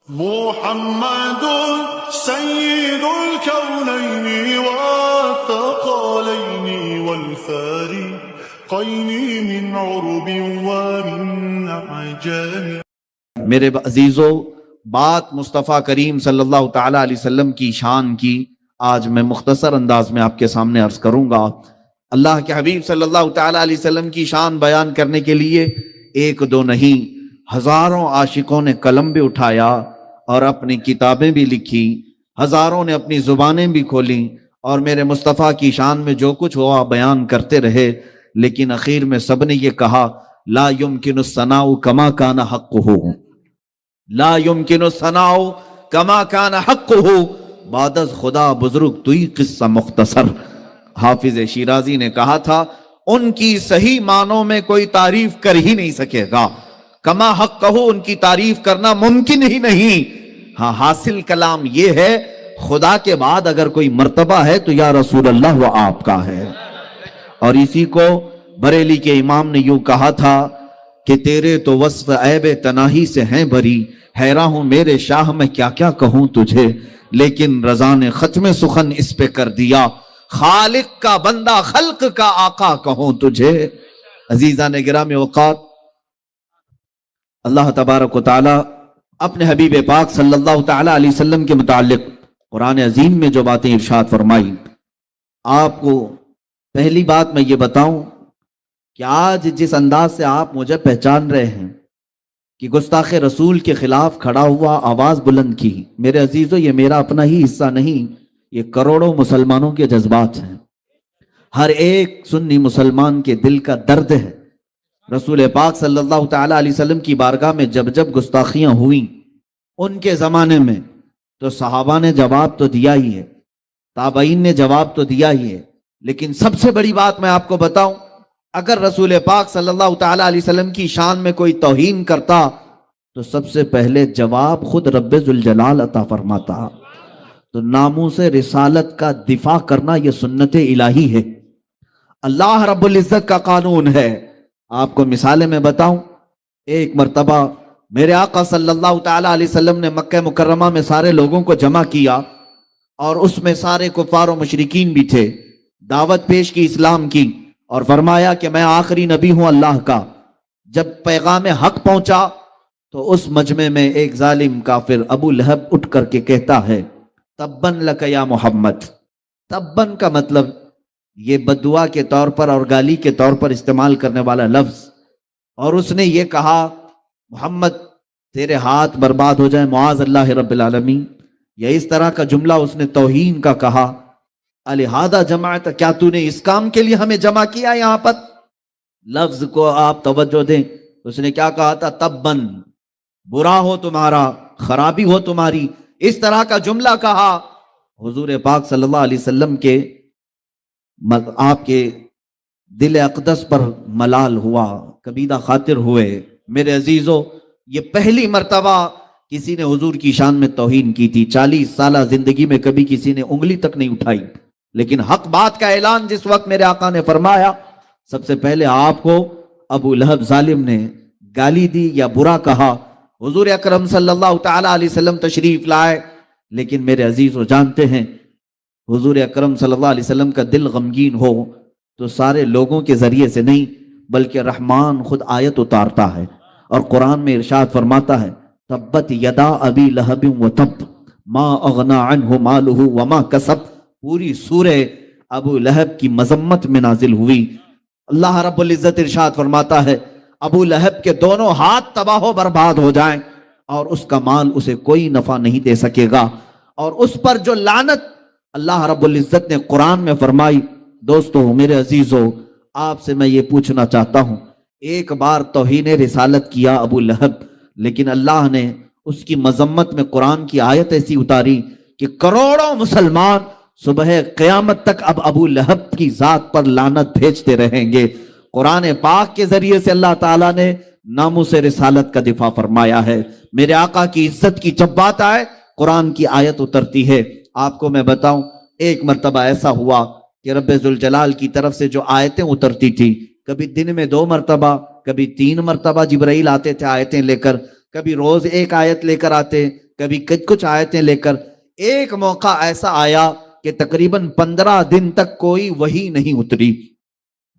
محمد سيد الكونين والثقلين والفارقين من عرب ومن عجم. میرے عزیزو، بات مصطفیٰ کریم صلی اللہ تعالیٰ علیہ وسلم کی شان کی آج میں مختصر انداز میں آپ کے سامنے عرض کروں گا۔ اللہ کے حبیب صلی اللہ تعالیٰ علیہ وسلم کی شان بیان کرنے کے لیے ایک دو نہیں، ہزاروں عاشقوں نے قلم بھی اٹھایا اور اپنی کتابیں بھی لکھی، ہزاروں نے اپنی زبانیں بھی کھولیں اور میرے مصطفیٰ کی شان میں جو کچھ ہوا بیان کرتے رہے، لیکن اخیر میں سب نے یہ کہا لا يمكن الثناء كما كان حقه، لا يمكن الثناء كما كان حقه، بعد از خدا بزرگ توئی قصہ مختصر۔ حافظ شیرازی نے کہا تھا ان کی صحیح معنوں میں کوئی تعریف کر ہی نہیں سکے گا، کما حق کہو ان کی تعریف کرنا ممکن ہی نہیں۔ ہاں، حاصل کلام یہ ہے خدا کے بعد اگر کوئی مرتبہ ہے تو یا رسول اللہ وہ آپ کا ہے۔ اور اسی کو بریلی کے امام نے یوں کہا تھا کہ تیرے تو وصف عیب تناہی سے ہیں بری، حیران ہوں میرے شاہ میں کیا کیا کہوں تجھے، لیکن رضا نے ختم سخن اس پہ کر دیا، خالق کا بندہ خلق کا آقا کہوں تجھے۔ عزیزان گرامی اوقات، اللہ تبارک و تعالی اپنے حبیب پاک صلی اللہ تعالی علیہ وسلم کے متعلق قرآن عظیم میں جو باتیں ارشاد فرمائی، آپ کو پہلی بات میں یہ بتاؤں کہ آج جس انداز سے آپ مجھے پہچان رہے ہیں کہ گستاخ رسول کے خلاف کھڑا ہوا آواز بلند کی، میرے عزیزو یہ میرا اپنا ہی حصہ نہیں، یہ کروڑوں مسلمانوں کے جذبات ہیں، ہر ایک سنی مسلمان کے دل کا درد ہے۔ رسول پاک صلی اللہ تعالیٰ علیہ وسلم کی بارگاہ میں جب جب گستاخیاں ہوئیں ان کے زمانے میں تو صحابہ نے جواب تو دیا ہی ہے، تابعین نے جواب تو دیا ہی ہے، لیکن سب سے بڑی بات میں آپ کو بتاؤں، اگر رسول پاک صلی اللہ تعالیٰ علیہ وسلم کی شان میں کوئی توہین کرتا تو سب سے پہلے جواب خود رب ذوالجلال عطا فرماتا۔ تو ناموس رسالت کا دفاع کرنا یہ سنت الہی ہے، اللہ رب العزت کا قانون ہے۔ آپ کو مثالیں میں بتاؤں، ایک مرتبہ میرے آقا صلی اللہ تعالیٰ علیہ وسلم نے مکہ مکرمہ میں سارے لوگوں کو جمع کیا اور اس میں سارے کفار و مشرکین بھی تھے، دعوت پیش کی اسلام کی اور فرمایا کہ میں آخری نبی ہوں اللہ کا۔ جب پیغام حق پہنچا تو اس مجمع میں ایک ظالم کافر ابو لہب اٹھ کر کے کہتا ہے تبن لک یا محمد۔ تبن کا مطلب یہ بددعا کے طور پر اور گالی کے طور پر استعمال کرنے والا لفظ، اور اس نے یہ کہا محمد تیرے ہاتھ برباد ہو جائیں معاذ اللہ رب العالمین، یا اس طرح کا جملہ اس نے توہین کا کہا۔ الہذا جماعت، کیا تو نے اس کام کے لیے ہمیں جمع کیا؟ یہاں پر لفظ کو آپ توجہ دیں، اس نے کیا کہا تھا؟ تبن، برا ہو تمہارا، خرابی ہو تمہاری، اس طرح کا جملہ کہا۔ حضور پاک صلی اللہ علیہ وسلم کے آپ کے دل اقدس پر ملال ہوا، کبیدہ خاطر ہوئے۔ میرے عزیزو، یہ پہلی مرتبہ کسی نے حضور کی شان میں توہین کی تھی، 40 سالہ زندگی میں کبھی کسی نے انگلی تک نہیں اٹھائی، لیکن حق بات کا اعلان جس وقت میرے آقا نے فرمایا، سب سے پہلے آپ کو ابو لہب ظالم نے گالی دی یا برا کہا، حضور اکرم صلی اللہ تعالیٰ علیہ وسلم تشریف لائے، لیکن میرے عزیزو جانتے ہیں حضور اکرم صلی اللہ علیہ وسلم کا دل غمگین ہو تو سارے لوگوں کے ذریعے سے نہیں بلکہ رحمان خود آیت اتارتا ہے اور قرآن میں ارشاد فرماتا ہے تبت یدا ابی لہب وتب ما اغنا عنہ مالہ وما کسب۔ پوری سورہ ابو لہب کی مذمت میں نازل ہوئی۔ اللہ رب العزت ارشاد فرماتا ہے ابو لہب کے دونوں ہاتھ تباہ و برباد ہو جائیں اور اس کا مال اسے کوئی نفع نہیں دے سکے گا، اور اس پر جو لعنت اللہ رب العزت نے قرآن میں فرمائی۔ دوستو میرے عزیزو، آپ سے میں یہ پوچھنا چاہتا ہوں، ایک بار توہین رسالت کیا ابو لہب، لیکن اللہ نے اس کی مذمت میں قرآن کی آیت ایسی اتاری کہ کروڑوں مسلمان صبح قیامت تک اب ابو لہب کی ذات پر لعنت بھیجتے رہیں گے۔ قرآن پاک کے ذریعے سے اللہ تعالیٰ نے ناموس رسالت کا دفاع فرمایا ہے۔ میرے آقا کی عزت کی جب بات آئے قرآن کی آیت اترتی ہے۔ آپ کو میں بتاؤں، ایک مرتبہ ایسا ہوا کہ رب ذوالجلال کی طرف سے جو آیتیں اترتی تھی، کبھی دن میں 2 مرتبہ، کبھی 3 مرتبہ جبرائیل آتے تھے آیتیں لے کر، کبھی روز ایک آیت لے کر آتے، کبھی کچھ آیتیں لے کر. ایک موقع ایسا آیا کہ تقریباً 15 دن تک کوئی وحی نہیں اتری,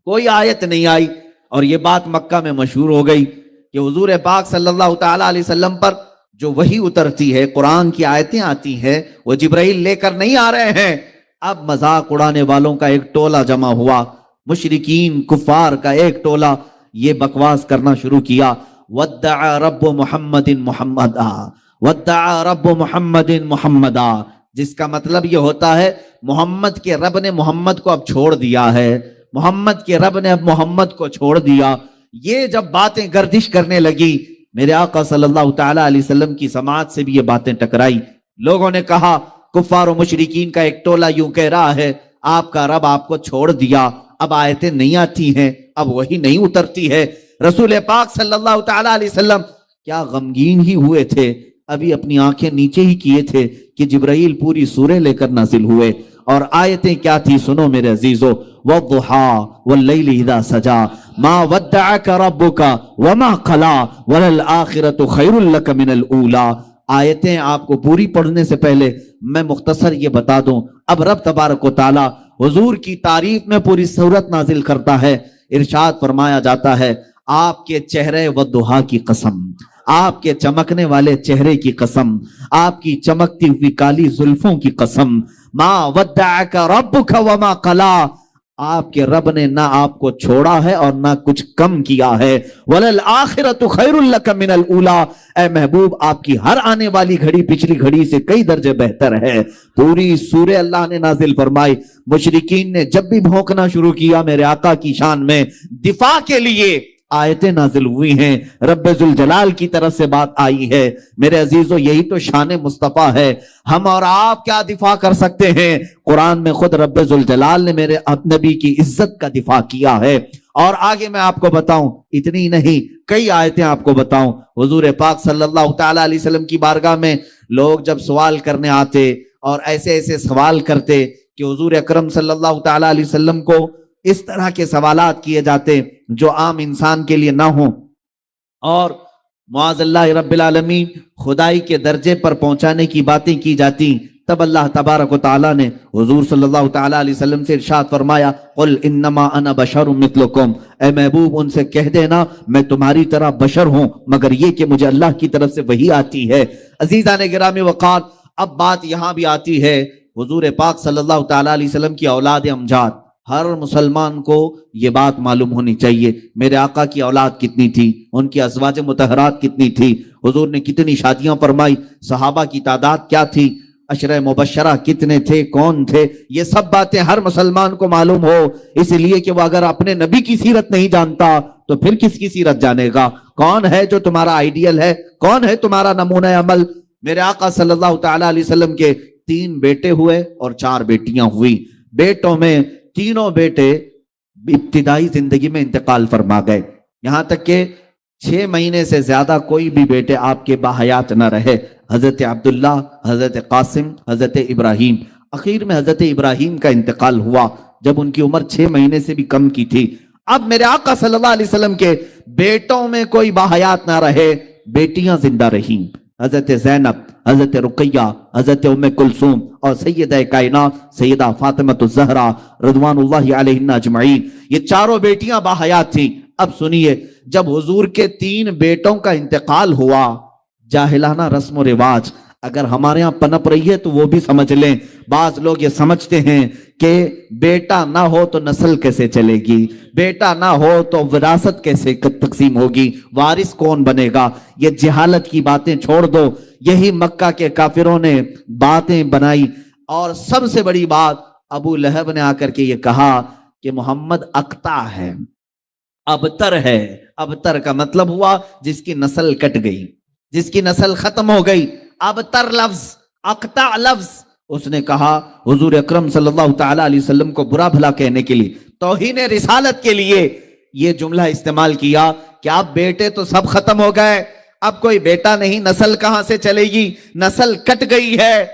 کوئی آیت نہیں آئی, اور یہ بات مکہ میں مشہور ہو گئی کہ حضور پاک صلی اللہ تعالیٰ علیہ وسلم پر جو وحی اترتی ہے, قرآن کی آیتیں آتی ہیں, وہ جبرائیل لے کر نہیں آ رہے ہیں. اب مذاق اڑانے والوں کا ایک ٹولہ جمع ہوا, مشرکین کفار کا ایک ٹولہ, یہ بکواس کرنا شروع کیا. وَدَّعَ رَبُّ مُحَمَّدٍ مُحَمَّدًا وَدَّعَ رَبُّ مُحَمَّدٍ مُحَمَّدًا, جس کا مطلب یہ ہوتا ہے محمد کے رب نے محمد کو اب چھوڑ دیا ہے, محمد کے رب نے اب محمد کو چھوڑ دیا. یہ جب باتیں گردش کرنے لگی, میرے آقا صلی اللہ تعالیٰ علیہ وسلم کی سماعت سے بھی یہ باتیں ٹکرائی. لوگوں نے کہا کفار و مشرکین کا ایک ٹولہ یوں کہہ رہا ہے آپ کا رب آپ کو چھوڑ دیا, اب آیتیں نہیں آتی ہیں, اب وہی نہیں اترتی ہے. رسول پاک صلی اللہ تعالیٰ علیہ وسلم کیا غمگین ہی ہوئے تھے, ابھی اپنی آنکھیں نیچے ہی کیے تھے کہ جبرائیل پوری سورہ لے کر نازل ہوئے. اور آیتیں کیا تھی سنو میرے عزیزو. وَالضُّحَىٰ وَاللَّيْلِ إِذَا سَجَىٰ مَا وَدَّعَكَ رَبُّكَ وَمَا قَلَىٰ وَلَلْآخِرَةُ خَيْرٌ لَكَ مِنَ الْأُولَىٰ. آیتیں آپ کو پوری پڑھنے سے پہلے میں مختصر یہ بتا دوں. اب رب تبارک و تعالی حضور کی تعریف میں پوری سورت نازل کرتا ہے. ارشاد فرمایا جاتا ہے آپ کے چہرے والضحیٰ کی قسم, آپ کے چمکنے والے چہرے کی قسم, آپ کی چمکتی ہوئی کالی زلفوں کی قسم. ما ودعک ربک وما قلا, آپ کے رب نے نہ آپ کو چھوڑا ہے اور نہ کچھ کم کیا ہے. وللآخرۃ خیر لک من الاولی, اے محبوب آپ کی ہر آنے والی گھڑی پچھلی گھڑی سے کئی درجے بہتر ہے. پوری سورہ اللہ نے نازل فرمائی. مشرکین نے جب بھی بھونکنا شروع کیا میرے آقا کی شان میں دفاع کے لیے, آیتیں نازل ہوئی ہیں, رب ذوالجلال کی طرف سے بات آئی ہے. میرے عزیزو یہی تو شان مصطفیٰ ہے. ہم اور آپ کیا دفاع کر سکتے ہیں؟ قرآن میں خود رب ذوالجلال نے میرے نبی کی عزت کا دفاع کیا ہے. اور آگے میں آپ کو بتاؤں, اتنی نہیں کئی آیتیں آپ کو بتاؤں. حضور پاک صلی اللہ تعالیٰ علیہ وسلم کی بارگاہ میں لوگ جب سوال کرنے آتے اور ایسے ایسے سوال کرتے کہ حضور اکرم صلی اللہ تعالیٰ علیہ وسلم کو اس طرح کے سوالات کیے جاتے جو عام انسان کے لیے نہ ہوں, اور معاذ اللہ رب العالمین خدائی کے درجے پر پہنچانے کی باتیں کی جاتی, تب اللہ تبارک و تعالیٰ نے حضور صلی اللہ تعالیٰ علیہ وسلم سے ارشاد فرمایا قل انما انا بشر مثلکم, اے محبوب ان سے کہہ دینا میں تمہاری طرح بشر ہوں, مگر یہ کہ مجھے اللہ کی طرف سے وحی آتی ہے. عزیزان گرامی وقار, اب بات یہاں بھی آتی ہے حضور پاک صلی اللہ تعالیٰ علیہ وسلم کی اولاد امجاد. ہر مسلمان کو یہ بات معلوم ہونی چاہیے میرے آقا کی اولاد کتنی تھی, ان کی ازواج مطہرات کتنی تھی, حضور نے کتنی شادیاں فرمائی, صحابہ کی تعداد کیا تھی, عشرہ مبشرہ کتنے تھے, کون تھے, یہ سب باتیں ہر مسلمان کو معلوم ہو. اس لیے کہ وہ اگر اپنے نبی کی سیرت نہیں جانتا تو پھر کس کی سیرت جانے گا؟ کون ہے جو تمہارا آئیڈیل ہے, کون ہے تمہارا نمونہ عمل؟ میرے آقا صلی اللہ تعالیٰ علیہ وسلم کے 3 بیٹے ہوئے اور 4 بیٹیاں ہوئی. بیٹوں میں تینوں بیٹے ابتدائی زندگی میں انتقال فرما گئے, یہاں تک کہ 6 مہینے سے زیادہ کوئی بھی بیٹے آپ کے باحیات نہ رہے. حضرت عبداللہ, حضرت قاسم, حضرت ابراہیم. اخیر میں حضرت ابراہیم کا انتقال ہوا جب ان کی عمر 6 مہینے سے بھی کم کی تھی. اب میرے آقا صلی اللہ علیہ وسلم کے بیٹوں میں کوئی باحیات نہ رہے, بیٹیاں زندہ رہیں. حضرت زینب, حضرت رقیہ, حضرت ام کلثوم اور سیدہ کائنات سیدہ فاطمہ الزہرا رضوان اللہ علیہن اجمعین, یہ چاروں بیٹیاں باحیات تھیں. اب سنیے, جب حضور کے 3 بیٹوں کا انتقال ہوا, جاہلانہ رسم و رواج اگر ہمارے ہاں پنپ رہی ہے تو وہ بھی سمجھ لیں. بعض لوگ یہ سمجھتے ہیں کہ بیٹا نہ ہو تو نسل کیسے چلے گی, بیٹا نہ ہو تو وراثت کیسے تقسیم ہوگی, وارث کون بنے گا. یہ جہالت کی باتیں چھوڑ دو. یہی مکہ کے کافروں نے باتیں بنائی, اور سب سے بڑی بات ابو لہب نے آ کر کے یہ کہا کہ محمد اقطع ہے, ابتر ہے. ابتر کا مطلب ہوا جس کی نسل کٹ گئی, جس کی نسل ختم ہو گئی. ابتر لفظ, اقطع لفظ, اس نے کہا حضور اکرم صلی اللہ تعالیٰ علیہ وسلم کو برا بھلا کہنے کے لیے, توہین رسالت کے لیے یہ جملہ استعمال کیا کہ اب بیٹے تو سب ختم ہو گئے, اب کوئی بیٹا نہیں, نسل کہاں سے چلے گی, نسل کٹ گئی ہے.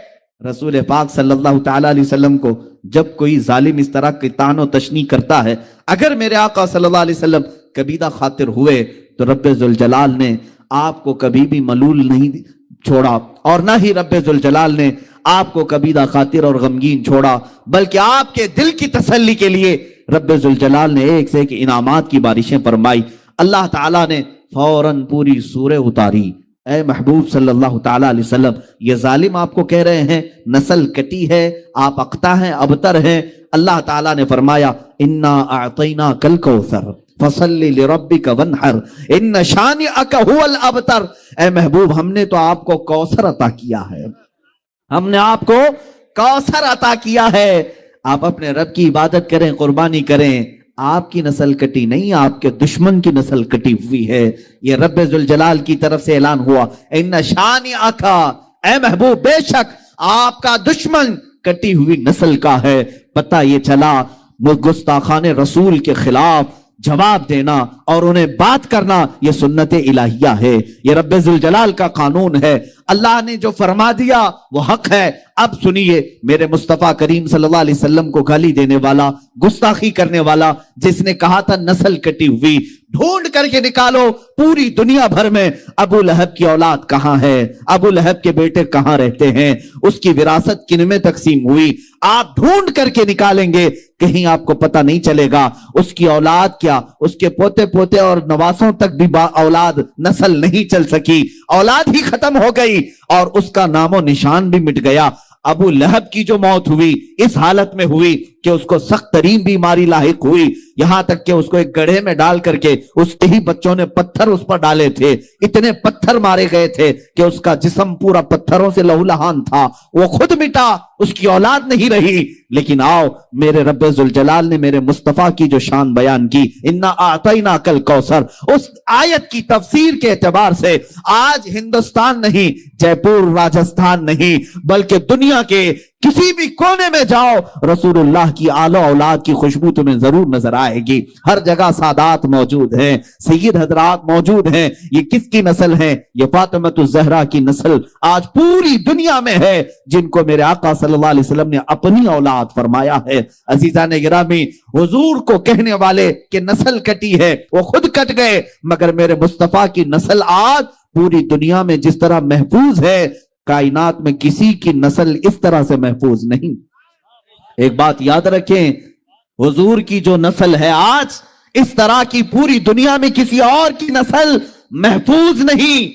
رسول پاک صلی اللہ تعالیٰ علیہ وسلم کو جب کوئی ظالم اس طرح کی طعن و تشنیع کرتا ہے, اگر میرے آقا صلی اللہ علیہ وسلم کبیدہ خاطر ہوئے تو رب ذوالجلال نے آپ کو کبھی بھی ملول نہیں چھوڑا اور نہ ہی رب ذوالجلال نے آپ کو کبیدہ خاطر اور غمگین چھوڑا، بلکہ آپ کے دل کی تسلی کے لیے رب ذوالجلال نے ایک سے ایک انعامات کی بارشیں فرمائی۔ اللہ تعالیٰ نے فوراً پوری سورہ اتاری۔ اے محبوب صلی اللہ تعالیٰ علیہ وسلم، یہ ظالم آپ کو کہہ رہے ہیں نسل کٹی ہے، آپ اقتا ہیں، ابتر ہیں۔ اللہ تعالیٰ نے فرمایا انا اعطیناک الکوثر فصلی لربک وانحر ان شانئک هو الابتر۔ اے محبوب، ہم نے تو آپ کو کوثر عطا کیا ہے، ہم نے آپ کو کوثر عطا کیا ہے، آپ اپنے رب کی عبادت کریں، قربانی کریں۔ آپ کی نسل کٹی نہیں، آپ کے دشمن کی نسل کٹی ہوئی ہے۔ یہ رب ذوالجلال کی طرف سے اعلان ہوا ان شانئک، اے محبوب بے شک آپ کا دشمن کٹی ہوئی نسل کا ہے۔ پتہ یہ چلا گستاخان رسول کے خلاف جواب دینا اور انہیں بات کرنا یہ سنت الہیہ ہے، یہ رب ذوالجلال کا قانون ہے۔ اللہ نے جو فرما دیا وہ حق ہے۔ اب سنیے، میرے مصطفیٰ کریم صلی اللہ علیہ وسلم کو گالی دینے والا، گستاخی کرنے والا، جس نے کہا تھا نسل کٹی ہوئی، ڈھونڈ کر کے نکالو پوری دنیا بھر میں ابو لہب کی اولاد کہاں ہے، ابو لہب کے بیٹے کہاں رہتے ہیں، اس کی وراثت کن میں تقسیم ہوئی، آپ ڈھونڈ کر کے نکالیں گے، کہیں آپ کو پتہ نہیں چلے گا اس کی اولاد کیا، اس کے پوتے پوتے اور نواسوں تک بھی اولاد نسل نہیں چل سکی، اولاد ہی ختم ہو گئی اور اس کا نام و نشان بھی مٹ گیا۔ ابو لہب کی جو موت ہوئی اس حالت میں ہوئی کہ اس کو سخت ترین بیماری لاحق ہوئی، یہاں تک کہ اس کو ایک گڑھے میں ڈال کر کے اس کے ہی بچوں نے پتھر اس پر ڈالے تھے، اتنے پتھر مارے گئے تھے کہ اس کا جسم پورا پتھروں سے لہولہان تھا، وہ خود مٹا، اس کی اولاد نہیں رہی۔ لیکن آؤ، میرے رب ذوالجلال نے میرے مصطفیٰ کی جو شان بیان کی، انا اعطیناک الکوثر، اس آیت کی تفسیر کے اعتبار سے آج ہندوستان نہیں، جے پور راجستھان نہیں، بلکہ دنیا کے کسی بھی کونے میں جاؤ رسول اللہ کی آل و اولاد کی خوشبو تمہیں ضرور نظر آئے گی۔ ہر جگہ سادات موجود ہیں، سید حضرات موجود ہیں۔ یہ کس کی نسل ہے؟ یہ فاطمۃ الزہرا کی نسل آج پوری دنیا میں ہے، جن کو میرے آقا صلی اللہ علیہ وسلم نے اپنی اولاد فرمایا ہے۔ عزیزان گرامی، حضور کو کہنے والے کہ نسل کٹی ہے، وہ خود کٹ گئے، مگر میرے مصطفیٰ کی نسل آج پوری دنیا میں جس طرح محفوظ ہے، کائنات میں کسی کی نسل اس طرح سے محفوظ نہیں۔ ایک بات یاد رکھیں، حضور کی جو نسل ہے آج، اس طرح کی پوری دنیا میں کسی اور کی نسل محفوظ نہیں۔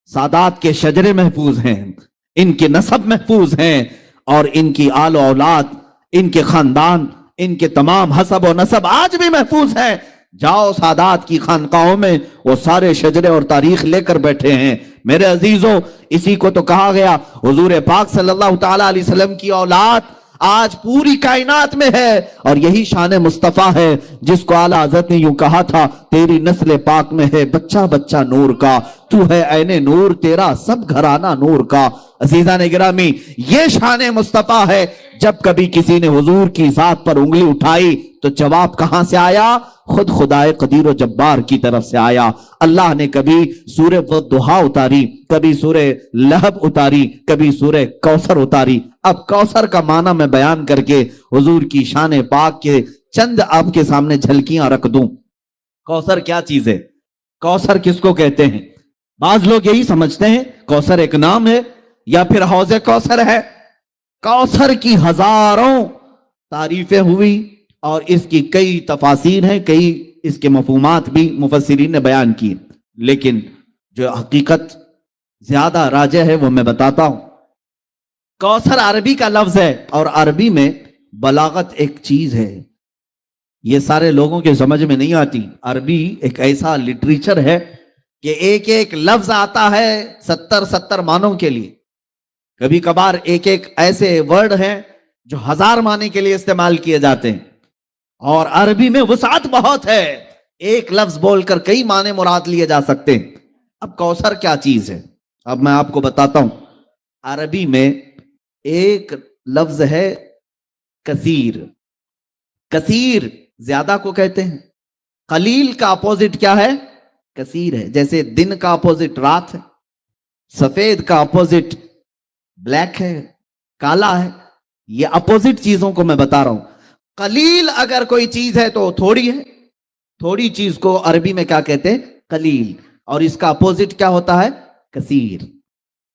سادات کے شجرے محفوظ ہیں، ان کے نسب محفوظ ہیں، اور ان کی آل و اولاد، ان کے خاندان، ان کے تمام حسب و نسب آج بھی محفوظ ہیں۔ جاؤ سادات کی خانقاہوں میں، وہ سارے شجرے اور تاریخ لے کر بیٹھے ہیں۔ میرے عزیزوں، اسی کو تو کہا گیا حضور پاک صلی اللہ تعالی علیہ وسلم کی اولاد آج پوری کائنات میں ہے، اور یہی شان مصطفیٰ ہے جس کو اعلیٰ حضرت نے یوں کہا تھا، تیری نسل پاک میں ہے بچہ بچہ نور کا، تو ہے عین نور، تیرا سب گھرانہ نور کا۔ عزیزان گرامی، یہ شان مصطفیٰ ہے۔ جب کبھی کسی نے حضور کی ذات پر انگلی اٹھائی تو جواب کہاں سے آیا؟ خود خدائے قدیر و جبار کی طرف سے آیا۔ اللہ نے کبھی سورہ والضحیٰ اتاری، کبھی سورہ لہب اتاری، کبھی سورہ کوثر اتاری۔ اب کوثر کا معنی میں بیان کر کے حضور کی شان پاک کے چند آپ کے سامنے جھلکیاں رکھ دوں۔ کوثر کیا چیز ہے؟ کوثر کس کو کہتے ہیں؟ بعض لوگ یہی سمجھتے ہیں کوثر ایک نام ہے یا پھر حوض کوثر ہے۔ کوثر کی ہزاروں تعریفیں ہوئی اور اس کی کئی تفاسیر ہیں، کئی اس کے مفہومات بھی مفسرین نے بیان کی، لیکن جو حقیقت زیادہ راجح ہے وہ میں بتاتا ہوں۔ کوثر عربی کا لفظ ہے، اور عربی میں بلاغت ایک چیز ہے، یہ سارے لوگوں کے سمجھ میں نہیں آتی۔ عربی ایک ایسا لٹریچر ہے کہ ایک ایک لفظ آتا ہے 70 معنوں کے لیے، کبھی کبھار ایک ایک ایسے ورڈ ہیں جو 1000 معنی کے لیے استعمال کیے جاتے ہیں، اور عربی میں وسعت بہت ہے، ایک لفظ بول کر کئی معنی مراد لیے جا سکتے ہیں۔ اب کوثر کیا چیز ہے؟ اب میں آپ کو بتاتا ہوں۔ عربی میں ایک لفظ ہے کثیر۔ کثیر زیادہ کو کہتے ہیں، قلیل کا اپوزٹ کیا ہے؟ کثیر ہے۔ جیسے دن کا اپوزٹ رات ہے، سفید کا اپوزٹ بلیک ہے، کالا ہے۔ یہ اپوزٹ چیزوں کو میں بتا رہا ہوں۔ قلیل اگر کوئی چیز ہے تو تھوڑی ہے، تھوڑی چیز کو عربی میں کیا کہتے ہیں؟ قلیل، اور اس کا اپوزٹ کیا ہوتا ہے؟ کثیر۔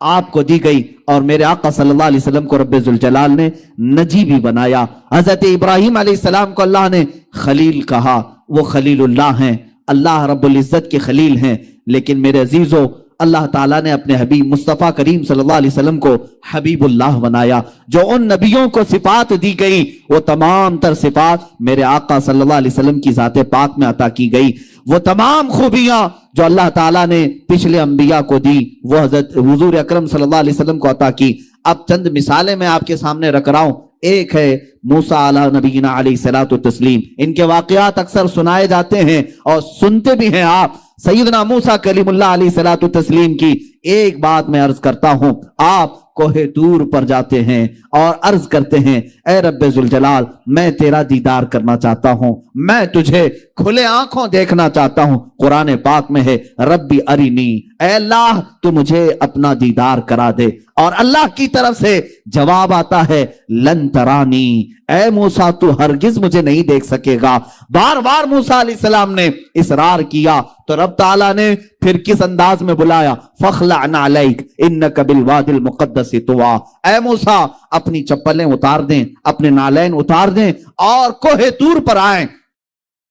آپ کو دی گئی اور میرے آقا صلی اللہ علیہ وسلم کو رب ذوالجلال نے نجی بھی بنایا۔ حضرت ابراہیم علیہ السلام کو اللہ نے خلیل کہا، وہ خلیل اللہ ہیں، اللہ رب العزت کے خلیل ہیں، لیکن میرے عزیزو اللہ تعالیٰ نے اپنے حبیب مصطفیٰ کریم صلی اللہ علیہ وسلم کو حبیب اللہ بنایا۔ جو ان نبیوں کو صفات دی گئی وہ تمام تر صفات میرے آقا صلی اللہ علیہ وسلم کی ذات پاک میں عطا کی گئی۔ وہ تمام خوبیاں جو اللہ تعالیٰ نے پچھلے انبیاء کو دی وہ حضرت حضور اکرم صلی اللہ علیہ وسلم کو عطا کی۔ اب چند مثالیں میں آپ کے سامنے رکھ رہا ہوں۔ ایک ہے موسیٰ علیہ نبینا علیہ الصلوۃ والتسلیم، ان کے واقعات اکثر سنائے جاتے ہیں اور سنتے بھی ہیں آپ۔ سیدنا موسیٰ کلیم اللہ علیہ الصلوۃ والتسلیم کی ایک بات میں عرض کرتا ہوں، آپ کوہ طور پر جاتے ہیں اور عرض کرتے ہیں اے رب ذوالجلال میں تیرا دیدار کرنا چاہتا ہوں، میں تجھے کھلے آنکھوں دیکھنا چاہتا ہوں۔ قرآن پاک میں ہے ربی ارینی، اے اللہ تو مجھے اپنا دیدار کرا دے، اور اللہ کی طرف سے جواب آتا ہے لن ترانی، اے موسیٰ تو ہرگز مجھے نہیں دیکھ سکے گا۔ بار بار موسیٰ علیہ السلام نے اصرار کیا تو رب تعالیٰ نے پھر کس انداز میں بلایا، فخلع نعلیک انک بالوادی المقدس طویٰ، اے موسیٰ اپنی چپلیں اتار دیں، اپنے نالین اتار دیں اور کوہ طور پر آئیں۔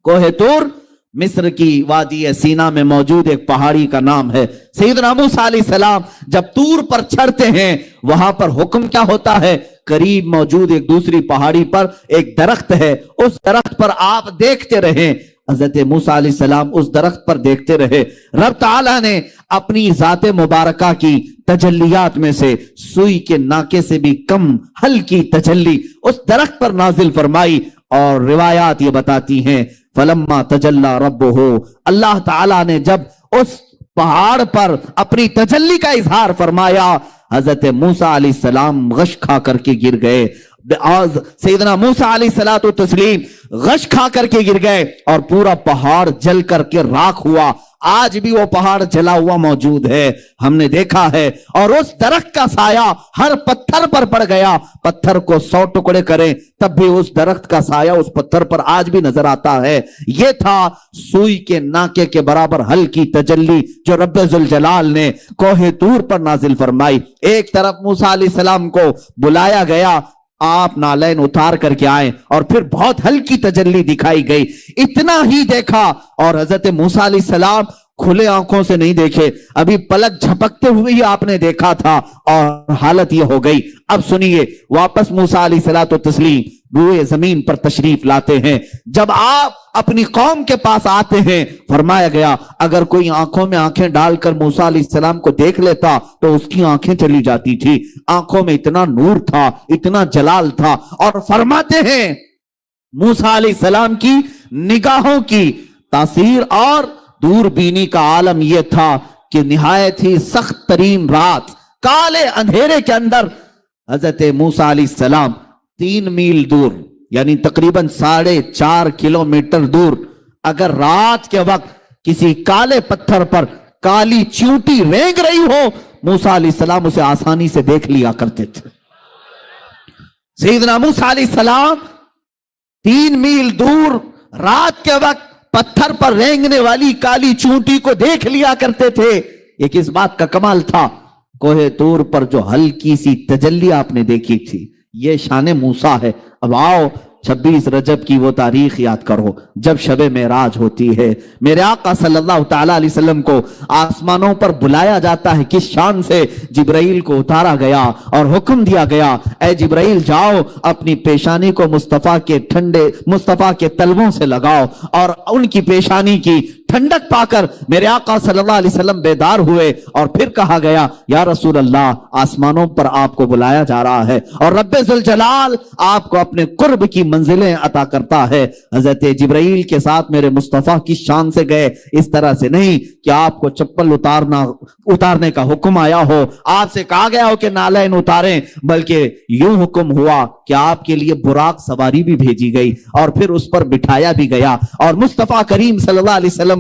کوہ طور مصر کی وادی سینا میں موجود ایک پہاڑی کا نام ہے۔ سیدنا موسیٰ علیہ السلام جب طور پر چڑھتے ہیں وہاں پر حکم کیا ہوتا ہے، قریب موجود ایک دوسری پہاڑی پر ایک درخت ہے، اس درخت پر آپ دیکھتے رہیں۔ حضرت موسیٰ علیہ السلام اس درخت پر دیکھتے رہے۔ رب تعالیٰ نے اپنی ذات مبارکہ کی تجلیات میں سے سوئی کے ناکے سے بھی کم ہلکی تجلی اس درخت پر نازل فرمائی، اور روایات یہ بتاتی ہیں فلما تجلی ربہ، اللہ تعالیٰ نے جب اس پہاڑ پر اپنی تجلی کا اظہار فرمایا، حضرت موسیٰ علیہ السلام غش کھا کر کے گر گئے۔ سیدنا موسیٰ علیہ الصلوۃ والتسلیم غش کھا کر کے گر گئے اور پورا پہاڑ جل کر کے راکھ ہوا۔ آج بھی وہ پہاڑ جلا ہوا موجود ہے، ہم نے دیکھا ہے، اور اس درخت کا سایہ ہر پتھر پر پڑ گیا۔ پتھر کو 100 ٹکڑے کریں تب بھی اس درخت کا سایہ اس پتھر پر آج بھی نظر آتا ہے۔ یہ تھا سوئی کے ناکے کے برابر ہلکی تجلی جو رب ذوالجلال نے کوہ طور پر نازل فرمائی۔ ایک طرف موسیٰ علیہ السلام کو بلایا گیا، آپ نالین اتار کر کے آئیں، اور پھر بہت ہلکی تجلی دکھائی گئی۔ اتنا ہی دیکھا اور حضرت موسیٰ علیہ السلام کھلے آنکھوں سے نہیں دیکھے، ابھی پلک جھپکتے ہوئے ہی آپ نے دیکھا تھا اور حالت یہ ہو گئی۔ اب سنیے، واپس موسیٰ علیہ الصلوۃ والتسلیم روئے زمین پر تشریف لاتے ہیں۔ جب آپ اپنی قوم کے پاس آتے ہیں فرمایا گیا اگر کوئی آنکھوں میں آنکھیں ڈال کر موسیٰ علیہ السلام کو دیکھ لیتا تو اس کی آنکھیں چلی جاتی تھی۔ آنکھوں میں اتنا نور تھا، اتنا جلال تھا، اور فرماتے ہیں موسیٰ علیہ السلام کی نگاہوں کی تاثیر اور دور بینی کا عالم یہ تھا کہ نہایت ہی سخت ترین رات، کالے اندھیرے کے اندر حضرت موسیٰ علیہ السلام 3 میل دور یعنی تقریباً 4.5 کلومیٹر دور اگر رات کے وقت کسی کالے پتھر پر کالی چیونٹی رینگ رہی ہو، موسیٰ علیہ السلام اسے آسانی سے دیکھ لیا کرتے تھے۔ سیدنا موسیٰ علیہ السلام 3 میل دور رات کے وقت پتھر پر رینگنے والی کالی چونٹی کو دیکھ لیا کرتے تھے۔ یہ کس بات کا کمال تھا؟ کوہ طور پر جو ہلکی سی تجلی آپ نے دیکھی تھی، یہ شان موسیٰ ہے۔ اب آؤ 26 رجب کی وہ تاریخ یاد کرو جب شب معراج ہوتی ہے، میرے آقا صلی اللہ تعالی علیہ وسلم کو آسمانوں پر بلایا جاتا ہے۔ کس شان سے؟ جبرائیل کو اتارا گیا اور حکم دیا گیا اے جبرائیل جاؤ اپنی پیشانی کو مصطفیٰ کے تلووں سے لگاؤ، اور ان کی پیشانی کی ٹھنڈک پا کر میرے آقا صلی اللہ علیہ وسلم بیدار ہوئے، اور پھر کہا گیا یا رسول اللہ آسمانوں پر آپ کو بلایا جا رہا ہے اور رب ذوالجلال آپ کو اپنے قرب کی منزلیں عطا کرتا ہے۔ حضرت جبرائیل کے ساتھ میرے مصطفیٰ کی شان سے گئے، اس طرح سے نہیں کہ آپ کو چپل اتارنے کا حکم آیا ہو، آپ سے کہا گیا ہو کہ نالین اتاریں، بلکہ یوں حکم ہوا کہ آپ کے لیے براق سواری بھی بھیجی گئی اور پھر اس پر بٹھایا بھی گیا، اور مصطفیٰ کریم صلی اللہ علیہ وسلم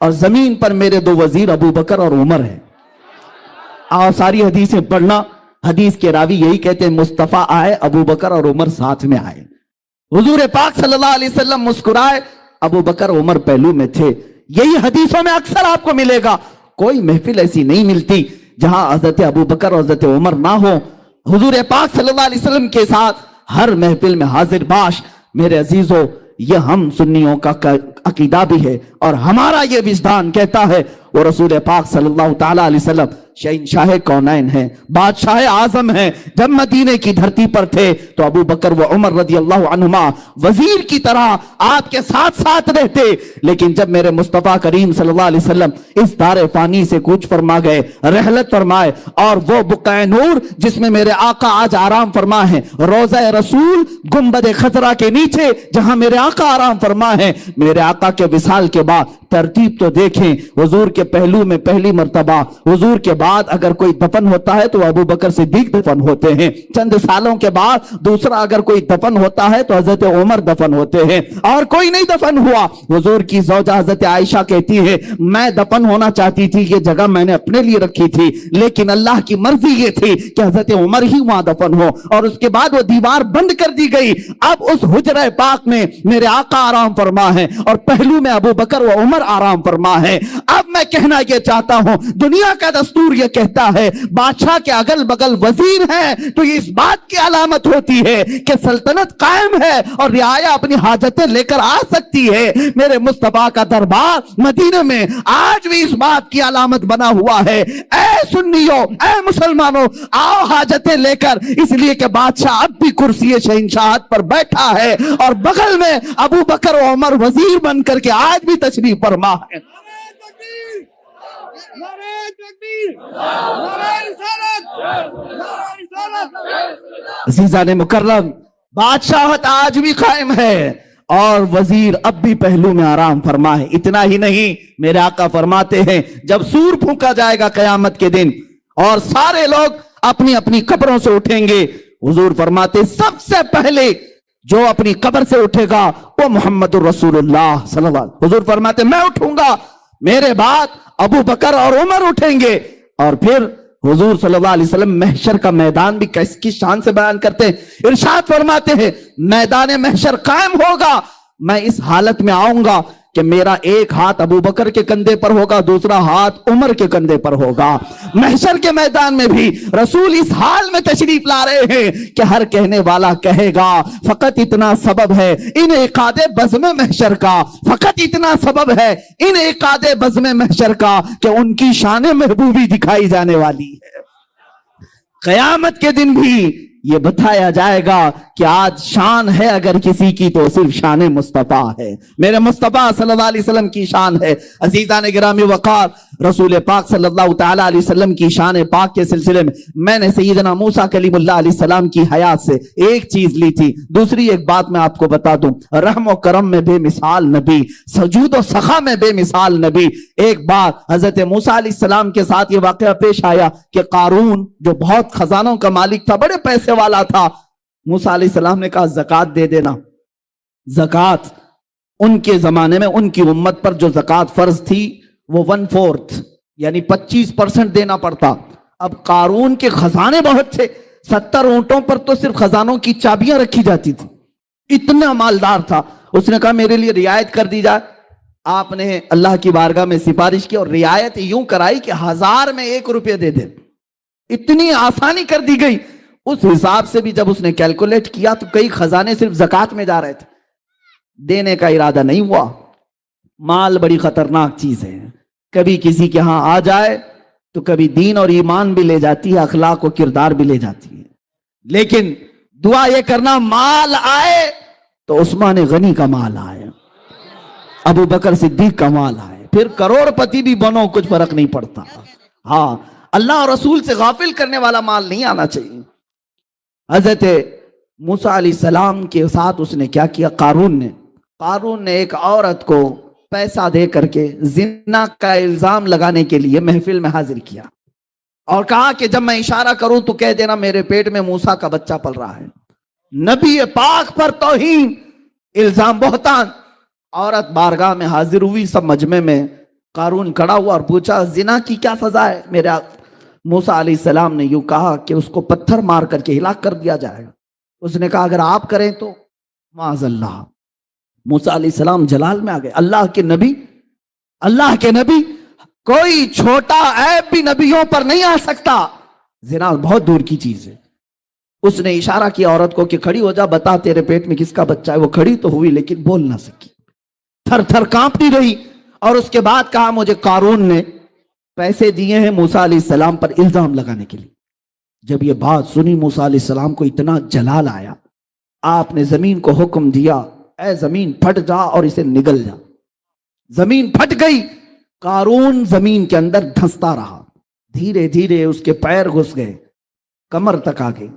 اور زمین پر میرے دو وزیر ابو بکر اور عمر ہیں. اور ساری حدیثیں پڑھنا. حدیث کے راوی یہی کہتے ہیں مصطفیٰ آئے, ابو بکر اور عمر ساتھ میں آئے. حضور پاک صلی اللہ علیہ وسلم مسکرائے, ابو بکر عمر پہلو میں تھے. یہی حدیثوں میں اکثر آپ کو ملے گا. کوئی محفل ایسی نہیں ملتی جہاں حضرت ابو بکر اور حضرت عمر نہ ہو. حضور پاک صلی اللہ علیہ وسلم کے ساتھ ہر محفل میں حاضر باش. میرے عزیزو, یہ ہم سنیوں کا عقیدہ بھی ہے اور ہمارا یہ وجدان کہتا ہے وہ رسول پاک صلی اللہ تعالی علیہ وسلم شہنشاہ کونین ہیں, بادشاہ اعظم ہیں. جب مدینے کی دھرتی پر تھے تو ابو بکر و عمر رضی اللہ عنہما وزیر کی طرح آپ کے ساتھ ساتھ رہتے. لیکن جب میرے مصطفیٰ کریم صلی اللہ علیہ وسلم اس دار فانی سے کوچ فرما گئے, رحلت فرمائے, اور وہ بقعہ نور جس میں میرے آقا آج آرام فرما ہیں, روضہ رسول گنبد خضرا کے نیچے جہاں میرے آقا آرام فرما ہیں, میرے آقا کے وصال کے بعد ترتیب تو دیکھیں. حضور کے پہلو میں پہلی مرتبہ حضور کے بعد اگر کوئی دفن ہوتا ہے تو ابو بکر صدیق دفن ہوتے ہیں. چند سالوں کے بعد دوسرا اگر کوئی دفن ہوتا ہے تو حضرت عمر دفن ہوتے ہیں, اور کوئی نہیں دفن ہوا. حضور کی زوجہ حضرت عائشہ کہتی ہے میں دفن ہونا چاہتی تھی, یہ جگہ میں نے اپنے لیے رکھی تھی, لیکن اللہ کی مرضی یہ تھی کہ حضرت عمر ہی وہاں دفن ہو, اور اس کے بعد وہ دیوار بند کر دی گئی. اب اس حجرہ پاک میں میرے آقا آرام فرما ہے اور پہلو میں ابو بکر و عمر آرام فرما ہے. اب میں کہنا یہ چاہتا ہوں, دنیا کا دستور یہ کہتا ہے بادشاہ کے اگل بگل وزیر ہیں تو یہ اس بات کی علامت ہوتی ہے کہ سلطنت قائم ہے اور رعایا اپنی حاجتیں لے کر آ سکتی ہے. میرے مصطفیٰ کا دربار مدینے میں آج بھی اس بات کی علامت بنا ہوا ہے. اے سنیوں, اے مسلمانوں, آؤ حاجتیں لے کر, اس لیے کہ بادشاہ اب بھی کرسی شہنشاہت پر بیٹھا ہے اور بغل میں ابو بکر و عمر وزیر بن کر کے آج بھی تشریف فرما ہے. عزیزان مکرم, بادشاہت آج بھی قائم ہے اور وزیر اب بھی پہلو میں آرام فرما ہے. اتنا ہی نہیں, میرے آقا فرماتے ہیں جب سور پھونکا جائے گا قیامت کے دن اور سارے لوگ اپنی اپنی قبروں سے اٹھیں گے, حضور فرماتے سب سے پہلے جو اپنی قبر سے اٹھے گا وہ محمد الرسول اللہ صلی اللہ علیہ وسلم. حضور فرماتے میں اٹھوں گا, میرے بعد ابو بکر اور عمر اٹھیں گے. اور پھر حضور صلی اللہ علیہ وسلم محشر کا میدان بھی کس شان سے بیان کرتے ہیں. ارشاد فرماتے ہیں میدان محشر قائم ہوگا, میں اس حالت میں آؤں گا کہ میرا ایک ہاتھ ابو بکر کے کندھے پر ہوگا, دوسرا ہاتھ عمر کے کندھے پر ہوگا. محشر کے میدان میں بھی رسول اس حال میں تشریف لا رہے ہیں کہ ہر کہنے والا کہے گا فقط اتنا سبب ہے انعقاد بزم محشر کا, فقط اتنا سبب ہے انعقاد بزم محشر کا کہ ان کی شان محبوبی دکھائی جانے والی ہے. قیامت کے دن بھی یہ بتایا جائے گا کہ آج شان ہے اگر کسی کی تو صرف شان مصطفیٰ ہے, میرے مصطفیٰ صلی اللہ علیہ وسلم کی شان ہے. عزیزان گرامی وقار, رسول پاک صلی اللہ تعالی علیہ وسلم کی شان پاک کے سلسلے میں نے سیدنا موسیٰ کلیم اللہ علیہ السلام کی حیات سے ایک چیز لی تھی. دوسری ایک بات میں آپ کو بتا دوں, رحم و کرم میں بے مثال نبی, سجود و سخا میں بے مثال نبی. ایک بار حضرت موسیٰ علیہ السلام کے ساتھ یہ واقعہ پیش آیا کہ قارون جو بہت خزانوں کا مالک تھا, بڑے پیسے والا تھا, موسیٰ علیہ السلام نے کہا زکوٰۃ دے دینا. زکوٰۃ ان کے زمانے میں ان کی امت پر جو زکوٰۃ فرض تھی وہ 1/4 یعنی 25% دینا پڑتا. اب قارون کے خزانے بہت تھے, 70 اونٹوں پر تو صرف خزانوں کی چابیاں رکھی جاتی تھی, اتنا مالدار تھا. اس نے کہا میرے لیے رعایت کر دی جائے. آپ نے اللہ کی بارگاہ میں سفارش کی اور رعایت یوں کرائی کہ 1000 میں 1 روپے دے دے. اتنی آسانی کر دی گئی. اس حساب سے بھی جب اس نے کیلکولیٹ کیا تو کئی خزانے صرف زکوٰۃ میں جا رہے تھے, دینے کا ارادہ نہیں ہوا. مال بڑی خطرناک چیز ہے, کبھی کسی کے ہاں آ جائے تو کبھی دین اور ایمان بھی لے جاتی ہے, اخلاق و کردار بھی لے جاتی ہے. لیکن دعا یہ کرنا مال آئے تو عثمان غنی کا مال آئے, ابو بکر صدیق کا مال آئے, پھر کروڑ پتی بھی بنو کچھ فرق نہیں پڑتا. ہاں, اللہ اور رسول سے غافل کرنے والا مال نہیں آنا چاہیے. حضرت موسیٰ علیہ السلام کے ساتھ اس نے کیا کیا, قارون نے ایک عورت کو پیسہ دے کر کے زنا کا الزام لگانے کے لیے محفل میں حاضر کیا اور کہا کہ جب میں اشارہ کروں تو کہہ دینا میرے پیٹ میں موسیٰ کا بچہ پل رہا ہے. نبی پاک پر توہین, الزام, بہتان. عورت بارگاہ میں حاضر ہوئی, سب مجمع میں قارون کھڑا ہوا اور پوچھا زنا کی کیا سزا ہے؟ میرا موسیٰ علیہ السلام نے یوں کہا کہ اس کو پتھر مار کر کے ہلاک کر دیا جائے گا۔ اس نے کہا اگر آپ کریں تو معاذ اللہ۔ موسیٰ علیہ السلام جلال میں آ گئے، اللہ کے نبی، کوئی چھوٹا عیب بھی نبیوں پر نہیں آ سکتا، زنا بہت دور کی چیز ہے۔ اس نے اشارہ کیا عورت کو کہ کھڑی ہو جا، بتا تیرے پیٹ میں کس کا بچہ ہے۔ وہ کھڑی تو ہوئی لیکن بول نہ سکی، تھر تھر کانپتی رہی، اور اس کے بعد کہا مجھے قارون نے پیسے دیے ہیں موسیٰ علیہ السلام پر الزام لگانے کے لیے۔ جب یہ بات سنی موسیٰ علیہ السلام کو اتنا جلال آیا، آپ نے زمین کو حکم دیا اے زمین پھٹ جا اور اسے نگل جا۔ زمین پھٹ گئی، قارون زمین کے اندر دھنستا رہا، دھیرے دھیرے اس کے پیر گھس گئے، کمر تک آ گئی۔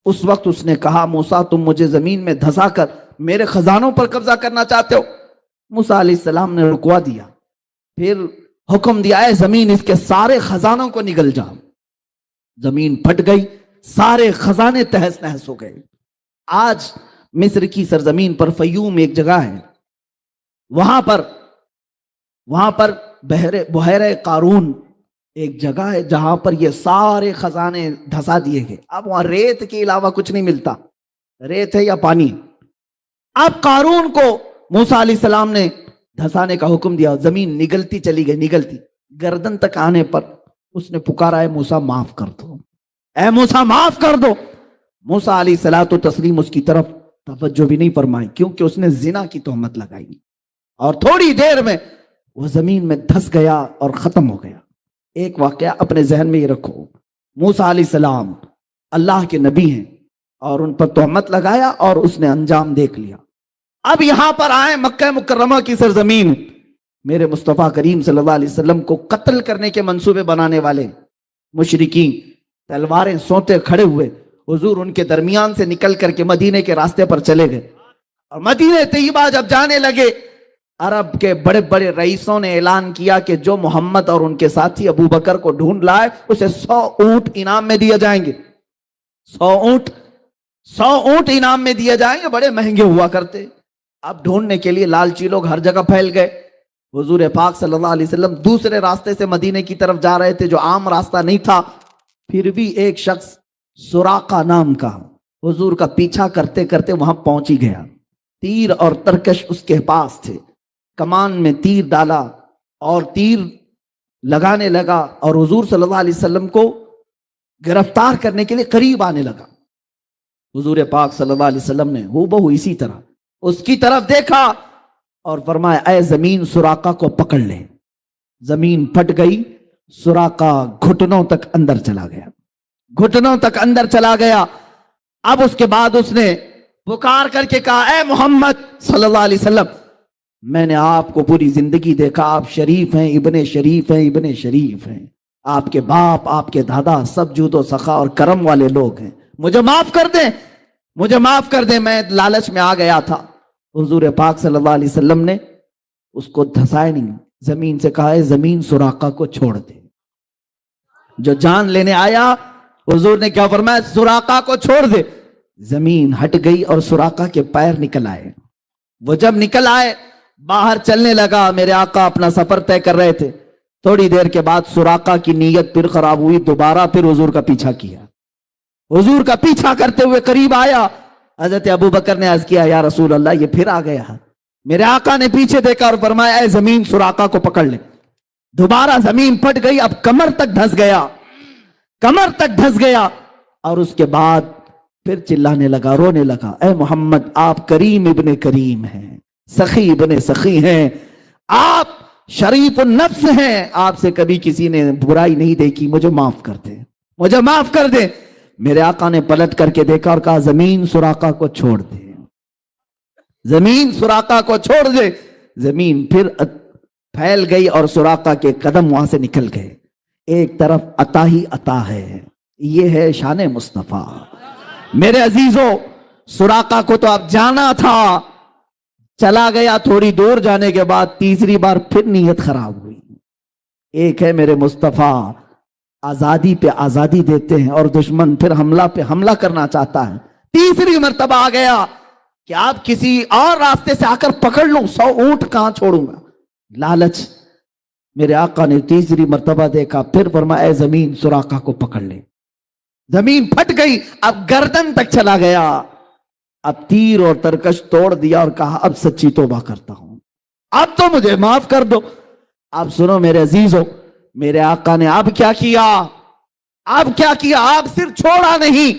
اس وقت اس نے کہا موسیٰ تم مجھے زمین میں دھسا کر میرے خزانوں پر قبضہ کرنا چاہتے ہو؟ موسیٰ علیہ السلام نے رکوا دیا، پھر حکم دیا اے زمین اس کے سارے خزانوں کو نگل جا۔ زمین پھٹ گئی، سارے خزانے تہس نہس ہو گئے۔ آج مصر کی سرزمین پر فیوم ایک جگہ ہے، وہاں پر بحیرہ قارون ایک جگہ ہے جہاں پر یہ سارے خزانے دھسا دیے گئے۔ اب وہاں ریت کے علاوہ کچھ نہیں ملتا، ریت ہے یا پانی۔ اب قارون کو موسیٰ علیہ السلام نے دھسانے کا حکم دیا، زمین نگلتی چلی گئی، نگلتی گردن تک آنے پر اس نے پکارا اے موسیٰ معاف کر دو، اے موسیٰ معاف کر دو۔ موسیٰ علیہ الصلوۃ والتسلیم اس کی طرف توجہ بھی نہیں فرمائی، کیونکہ اس نے زنا کی تہمت لگائی، اور تھوڑی دیر میں وہ زمین میں دھس گیا اور ختم ہو گیا۔ ایک واقعہ اپنے ذہن میں یہ رکھو، موسیٰ علیہ السلام اللہ کے نبی ہیں اور ان پر تہمت لگایا اور اس نے انجام دیکھ لیا۔ اب یہاں پر آئے مکہ مکرمہ کی سرزمین، میرے مصطفیٰ کریم صلی اللہ علیہ وسلم کو قتل کرنے کے منصوبے بنانے والے مشرکین تلواریں سونتے کھڑے ہوئے، حضور ان کے درمیان سے نکل کر کے مدینے کے راستے پر چلے گئے، اور مدینہ طیبہ جب جانے لگے، عرب کے بڑے بڑے رئیسوں نے اعلان کیا کہ جو محمد اور ان کے ساتھی ابو بکر کو ڈھونڈ لائے اسے 100 اونٹ انعام میں دیے جائیں گے۔ 100 اونٹ انعام میں دیے جائیں گے، بڑے مہنگے ہوا کرتے۔ اب ڈھونڈنے کے لیے لالچی لوگ ہر جگہ پھیل گئے۔ حضور پاک صلی اللہ علیہ وسلم دوسرے راستے سے مدینے کی طرف جا رہے تھے جو عام راستہ نہیں تھا، پھر بھی ایک شخص سراقہ نام کا حضور کا پیچھا کرتے کرتے وہاں پہنچ ہی گیا۔ تیر اور ترکش اس کے پاس تھے، کمان میں تیر ڈالا اور تیر لگانے لگا، اور حضور صلی اللہ علیہ وسلم کو گرفتار کرنے کے لیے قریب آنے لگا۔ حضور پاک صلی اللہ علیہ وسلم نے ہو اسی طرح اس کی طرف دیکھا اور فرمایا اے زمین سراقہ کو پکڑ لے۔ زمین پھٹ گئی، سراقہ گھٹنوں تک اندر چلا گیا، گھٹنوں تک اندر چلا گیا۔ اب اس کے بعد اس نے پکار کر کے کہا اے محمد صلی اللہ علیہ وسلم، میں نے آپ کو پوری زندگی دیکھا، آپ شریف ہیں، ابن شریف ہیں، ابن شریف ہیں، آپ کے باپ آپ کے دادا سب جود و سخا اور کرم والے لوگ ہیں، مجھے معاف کر دیں، مجھے معاف کر دیں، میں لالچ میں آ گیا تھا۔ حضور پاک صلی اللہ علیہ وسلم نے اس کو دھسائے نہیں، زمین سے کہا ہے زمین سراقہ کو چھوڑ دے۔ جو جان لینے آیا حضور نے کیا فرمایا؟ سراقہ کو چھوڑ دے۔ زمین ہٹ گئی اور سراقہ کے پیر نکل آئے۔ وہ جب نکل آئے باہر چلنے لگا، میرے آقا اپنا سفر طے کر رہے تھے۔ تھوڑی دیر کے بعد سراقہ کی نیت پھر خراب ہوئی، دوبارہ پھر حضور کا پیچھا کیا، حضور کا پیچھا کرتے ہوئے قریب آیا۔ حضرت ابو بکر نے عرض کیا یا رسول اللہ یہ پھر آ گیا۔ میرے آقا نے پیچھے دیکھا اور فرمایا اے زمین سراقہ کو پکڑ لے۔ دوبارہ زمین پھٹ گئی، اب کمر تک دھس گیا، کمر تک دھس گیا، اور اس کے بعد پھر چلانے لگا، رونے لگا اے محمد آپ کریم ابن کریم ہیں، سخی ابن سخی ہیں، آپ شریف النفس ہیں، آپ سے کبھی کسی نے برائی نہیں دیکھی، مجھے معاف کر دیں، مجھے معاف کر دیں۔ میرے آقا نے پلٹ کر کے دیکھا اور کہا زمین سراقہ کو چھوڑ دے، زمین سراقہ کو چھوڑ دے۔ زمین پھر پھیل گئی اور سراقہ کے قدم وہاں سے نکل گئے۔ ایک طرف عطا ہی عطا ہے، یہ ہے شان مصطفیٰ۔ میرے عزیزوں سراقہ کو تو اب جانا تھا، چلا گیا، تھوڑی دور جانے کے بعد تیسری بار پھر نیت خراب ہوئی۔ ایک ہے میرے مصطفیٰ آزادی پہ آزادی دیتے ہیں اور دشمن پھر حملہ پہ حملہ کرنا چاہتا ہے۔ تیسری مرتبہ آ گیا کہ آپ کسی اور راستے سے آ کر پکڑ لوں، 100 اونٹ کہاں چھوڑوں گا۔ لالچ میرے آقا نے تیسری مرتبہ دیکھا، پھر فرمایا اے زمین سراقہ کو پکڑ لے۔ زمین پھٹ گئی، اب گردن تک چلا گیا، اب تیر اور ترکش توڑ دیا اور کہا اب سچی توبہ کرتا ہوں، اب تو مجھے معاف کر دو۔ اب سنو میرے عزیزو، میرے آقا نے اب کیا کیا؟ اب کیا کیا؟ آپ صرف چھوڑا نہیں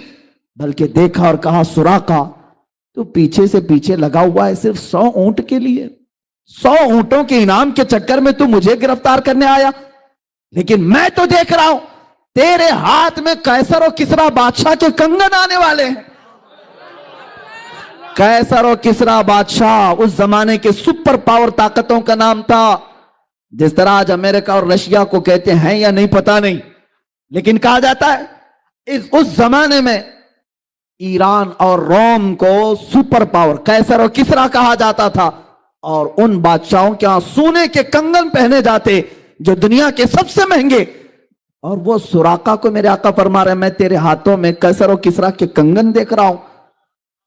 بلکہ دیکھا اور کہا سراقہ تو پیچھے سے پیچھے لگا ہوا ہے صرف 100 اونٹ کے لیے، 100 اونٹوں کے انعام کے چکر میں تو مجھے گرفتار کرنے آیا، لیکن میں تو دیکھ رہا ہوں تیرے ہاتھ میں قیصر و کسریٰ بادشاہ کے کنگن آنے والے ہیں۔ قیصر و کسریٰ بادشاہ اس زمانے کے سپر پاور طاقتوں کا نام تھا، جس طرح آج امریکہ اور رشیا کو کہتے ہیں یا نہیں پتہ نہیں، لیکن کہا جاتا ہے اس زمانے میں ایران اور روم کو سپر پاور قیصر و کسریٰ کہا جاتا تھا، اور ان بادشاہوں کے ہاں سونے کے کنگن پہنے جاتے جو دنیا کے سب سے مہنگے، اور وہ سراقہ کو میرے آقا فرما رہے میں تیرے ہاتھوں میں قیصر و کسریٰ کے کنگن دیکھ رہا ہوں۔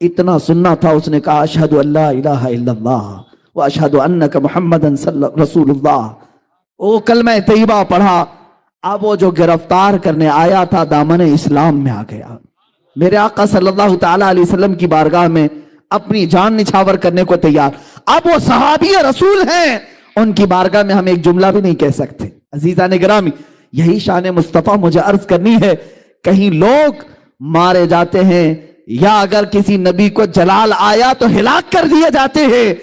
اتنا سننا تھا، اس نے کہا اشہد ان لا الہ الا اللہ واشہد انک محمد رسول اللہ، وہ کلمہ طیبہ پڑھا۔ اب وہ جو گرفتار کرنے آیا تھا دامن اسلام میں آ گیا، میرے آقا صلی اللہ تعالیٰ علیہ وسلم کی بارگاہ میں اپنی جان نچھاور کرنے کو تیار۔ اب وہ صحابی رسول ہیں، ان کی بارگاہ میں ہم ایک جملہ بھی نہیں کہہ سکتے۔ عزیزان گرامی، یہی شان مصطفیٰ مجھے عرض کرنی ہے، کہیں لوگ مارے جاتے ہیں یا اگر کسی نبی کو جلال آیا تو ہلاک کر دیے جاتے ہیں،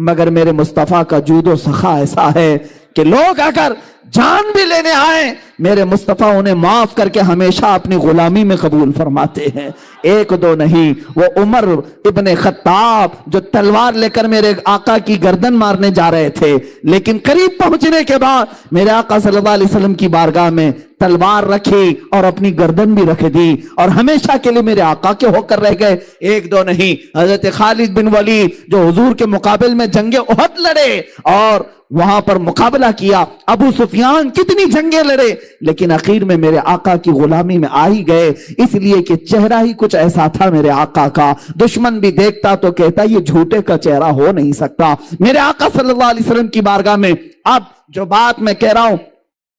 مگر میرے مصطفیٰ کا جود و سخا ایسا ہے کہ لوگ اگر جان بھی لینے آئیں میرے مصطفیٰ انہیں معاف کر کے ہمیشہ اپنی غلامی میں قبول فرماتے ہیں۔ ایک دو نہیں، وہ عمر ابن خطاب جو تلوار لے کر میرے آقا کی گردن مارنے جا رہے تھے، لیکن قریب پہنچنے کے بعد میرے آقا صلی اللہ علیہ وسلم کی بارگاہ میں تلوار رکھی اور اپنی گردن بھی رکھ دی اور ہمیشہ کے لیے میرے آقا کے ہو کر رہ گئے۔ ایک دو نہیں، حضرت خالد بن ولید جو حضور کے مقابل میں جنگ احد لڑے اور وہاں پر مقابلہ کیا، ابو سفیان کتنی جنگیں لڑے، لیکن اخیر میں میرے آقا کی غلامی میں آ ہی گئے، اس لیے کہ چہرہ ہی کچھ ایسا تھا میرے آقا کا، دشمن بھی دیکھتا تو کہتا یہ جھوٹے کا چہرہ ہو نہیں سکتا۔ میرے آقا صلی اللہ علیہ وسلم کی بارگاہ میں اب جو بات میں کہہ رہا ہوں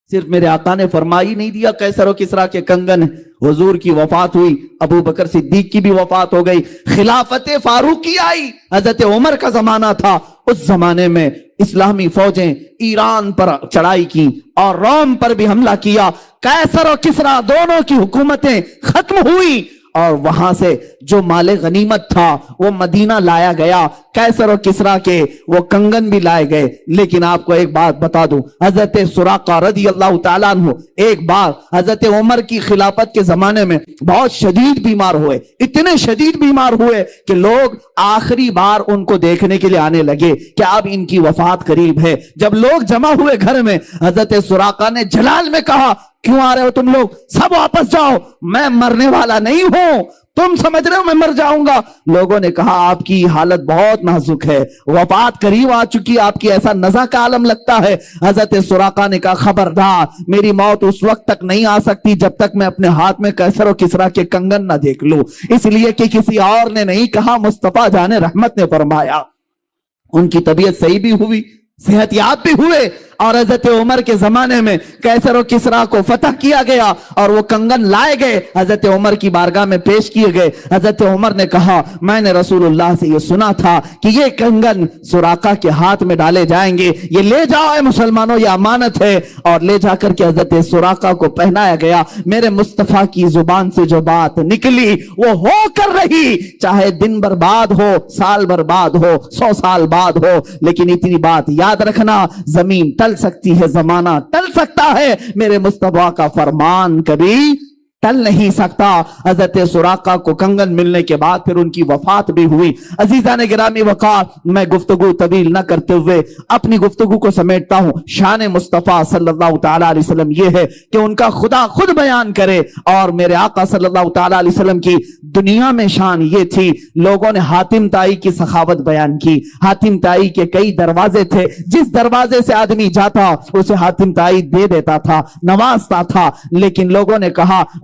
صرف میرے آقا نے فرمائی نہیں دیا قیصر و کسریٰ کے کنگن، حضور کی وفات ہوئی، ابو بکر صدیق کی بھی وفات ہو گئی، خلافت فاروقی آئی، حضرت عمر کا زمانہ تھا، اس زمانے میں اسلامی فوجیں ایران پر چڑھائی کی اور روم پر بھی حملہ کیا، قیصر و کسریٰ دونوں کی حکومتیں ختم ہوئی اور وہاں سے جو مال غنیمت تھا وہ مدینہ لایا گیا، قیصر و کسریٰ کے وہ کنگن بھی لائے گئے۔ لیکن آپ کو ایک بات بتا دوں، حضرت سراقہ رضی اللہ تعالیٰ عنہ ایک بار حضرت عمر کی خلافت کے زمانے میں بہت شدید بیمار ہوئے، اتنے شدید بیمار ہوئے کہ لوگ آخری بار ان کو دیکھنے کے لیے آنے لگے کہ اب ان کی وفات قریب ہے۔ جب لوگ جمع ہوئے گھر میں، حضرت سراقہ نے جلال میں کہا کیوں آ رہے ہو تم لوگ؟ سب واپس جاؤ، میں مرنے والا نہیں ہوں، تم سمجھ رہے ہو میں مر جاؤں گا؟ لوگوں نے کہا آپ کی حالت بہت نازک ہے، وفات قریب آ چکی، آپ کی ایسا نزع کا عالم لگتا ہے۔ حضرت سراقہ نے کہا خبردار، میری موت اس وقت تک نہیں آ سکتی جب تک میں اپنے ہاتھ میں قیصر و کسریٰ کے کنگن نہ دیکھ لوں، اس لیے کہ کسی اور نے نہیں کہا، مصطفیٰ جان رحمت نے فرمایا۔ ان کی طبیعت صحیح بھی ہوئی، صحت یاب بھی ہوئے، اور حضرت عمر کے زمانے میں قیصر و کسریٰ کو فتح کیا گیا اور وہ کنگن لائے گئے، حضرت عمر کی بارگاہ میں پیش کیے گئے۔ حضرت عمر نے کہا میں نے رسول اللہ سے یہ سنا تھا کہ یہ کنگن سراقہ کے ہاتھ میں ڈالے جائیں گے، یہ لے جاؤ اے مسلمانوں، یہ امانت ہے، اور لے جا کر کے حضرت سراقہ کو پہنایا گیا۔ میرے مصطفیٰ کی زبان سے جو بات نکلی وہ ہو کر رہی، چاہے دن برباد ہو، سال برباد ہو، 100 سال بعد ہو، لیکن اتنی بات یاد رکھنا، زمین ٹل سکتی ہے، زمانہ ٹل سکتا ہے، میرے مصطفیٰ کا فرمان کبھی ٹل نہیں سکتا۔ حضرت سراقہ کو کنگن ملنے کے بعد پھر ان کی وفات بھی ہوئی۔ عزیزان گرامی وقار، میں گفتگو طویل نہ کرتے ہوئے اپنی گفتگو کو سمیٹتا ہوں۔ شان مصطفیٰ صلی اللہ تعالیٰ علیہ وسلم یہ ہے کہ ان کا خدا خود بیان کرے، اور میرے آقا صلی اللہ تعالیٰ علیہ وسلم کی دنیا میں شان یہ تھی، لوگوں نے حاتم طائی کی سخاوت بیان کی۔ حاتم طائی کے کئی دروازے تھے، جس دروازے سے آدمی جاتا اسے حاتم طائی دے دیتا تھا، نوازتا تھا، لیکن لوگوں نے کہا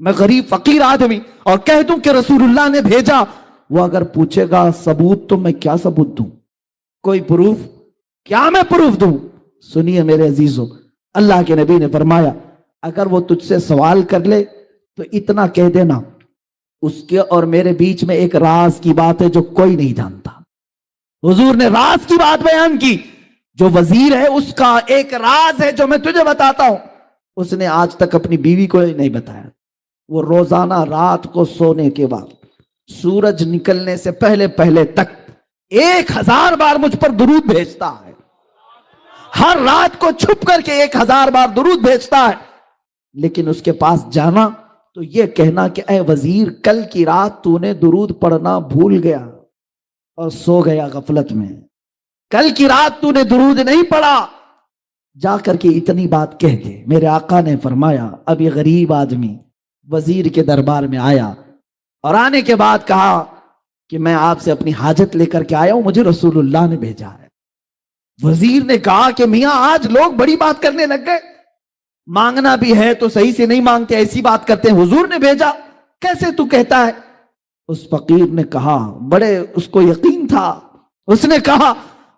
میں غریب فقیر آدمی اور کہہ دوں کہ رسول اللہ نے بھیجا، وہ اگر پوچھے گا ثبوت تو میں کیا ثبوت دوں؟ کوئی پروف؟ کیا میں پروف دوں؟ سنیے میرے عزیزوں، اللہ کے نبی نے فرمایا اگر وہ تجھ سے سوال کر لے تو اتنا کہہ دینا اس کے اور میرے بیچ میں ایک راز کی بات ہے جو کوئی نہیں جانتا۔ حضور نے راز کی بات بیان کی، جو وزیر ہے اس کا ایک راز ہے جو میں تجھے بتاتا ہوں، اس نے آج تک اپنی بیوی کو نہیں بتایا۔ وہ روزانہ رات کو سونے کے بعد سورج نکلنے سے پہلے تک 1000 بار مجھ پر درود بھیجتا ہے، ہر رات کو چھپ کر کے 1000 بار درود بھیجتا ہے۔ لیکن اس کے پاس جانا تو یہ کہنا کہ اے وزیر کل کی رات تو نے درود پڑھنا بھول گیا اور سو گیا غفلت میں، کل کی رات تو نے درود نہیں پڑھا، جا کر کے اتنی بات کہہ دے۔ میرے آقا نے فرمایا اب یہ غریب آدمی وزیر کے دربار میں آیا اور آنے کے بعد کہا کہ میں آپ سے اپنی حاجت لے کر کے آیا ہوں، مجھے رسول اللہ نے بھیجا ہے۔ وزیر نے کہا کہ میاں آج لوگ بڑی بات کرنے لگ گئے، مانگنا بھی ہے تو صحیح سے نہیں مانگتے، ایسی بات کرتے ہیں، حضور نے بھیجا، کیسے تو کہتا ہے؟ اس فقیر نے کہا، بڑے اس کو یقین تھا، اس نے کہا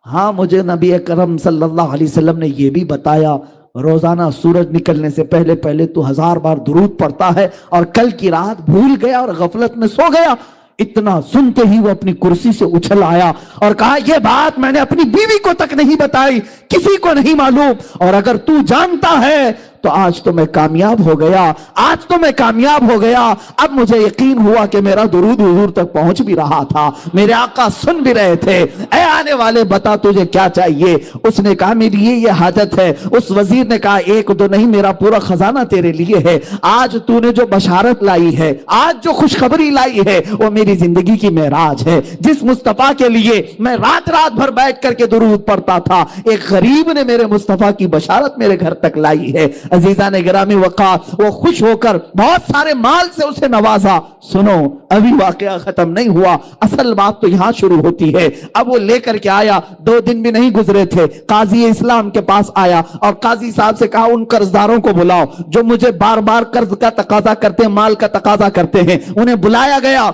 ہاں مجھے نبی اکرم صلی اللہ علیہ وسلم نے یہ بھی بتایا روزانہ سورج نکلنے سے پہلے تو 1000 بار درود پڑتا ہے، اور کل کی رات بھول گیا اور غفلت میں سو گیا۔ اتنا سنتے ہی وہ اپنی کرسی سے اچھل آیا اور کہا یہ بات میں نے اپنی بیوی کو تک نہیں بتائی، کسی کو نہیں معلوم، اور اگر تو جانتا ہے تو آج تو میں کامیاب ہو گیا، آج تو میں کامیاب ہو گیا۔ اب مجھے یقین ہوا کہ میرا درود حضور تک پہنچ بھی رہا تھا، میرے آقا سن بھی رہے تھے۔ اے آنے والے بتا تجھے کیا چاہیے؟ اس نے کہا میری یہ حاجت ہے۔ اس وزیر نے کہا ایک دو نہیں، میرا پورا خزانہ تیرے لیے ہے، آج تو نے جو بشارت لائی ہے، آج جو خوشخبری لائی ہے، وہ میری زندگی کی معراج ہے۔ جس مصطفیٰ کے لیے میں رات بھر بیٹھ کر کے درود پڑھتا تھا، ایک غریب نے میرے مصطفیٰ کی بشارت میرے گھر تک لائی ہے۔ عزیزان گرامی وقار، وہ خوش ہو کر بہت سارے مال سے اسے نوازا۔ سنو ابھی واقعہ ختم نہیں ہوا، اصل بات تو یہاں شروع ہوتی ہے۔ اب وہ لے کر کے آیا، 2 دن بھی نہیں گزرے تھے، قاضی اسلام کے پاس آیا اور قاضی صاحب سے کہا ان قرضداروں کو بلاؤ جو مجھے بار بار قرض کا تقاضا کرتے ہیں، مال کا تقاضا کرتے ہیں۔ انہیں بلایا گیا،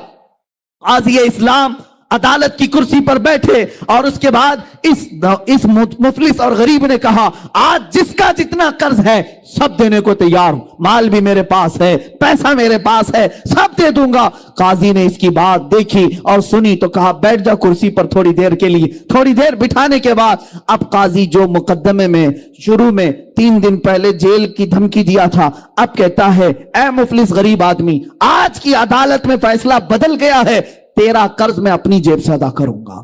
قاضی اسلام عدالت کی کرسی پر بیٹھے اور اس کے بعد اس مفلس اور غریب نے کہا آج جس کا جتنا قرض ہے سب دینے کو تیار ہوں، مال بھی میرے پاس ہے، پیسہ میرے پاس ہے، سب دے دوں گا۔ قاضی نے اس کی بات دیکھی اور سنی تو کہا بیٹھ جا کرسی پر تھوڑی دیر کے لیے۔ تھوڑی دیر بٹھانے کے بعد اب قاضی جو مقدمے میں شروع میں 3 دن پہلے جیل کی دھمکی دیا تھا، اب کہتا ہے اے مفلس غریب آدمی، آج کی عدالت میں فیصلہ بدل گیا ہے، تیرا قرض میں اپنی جیب سے ادا کروں گا،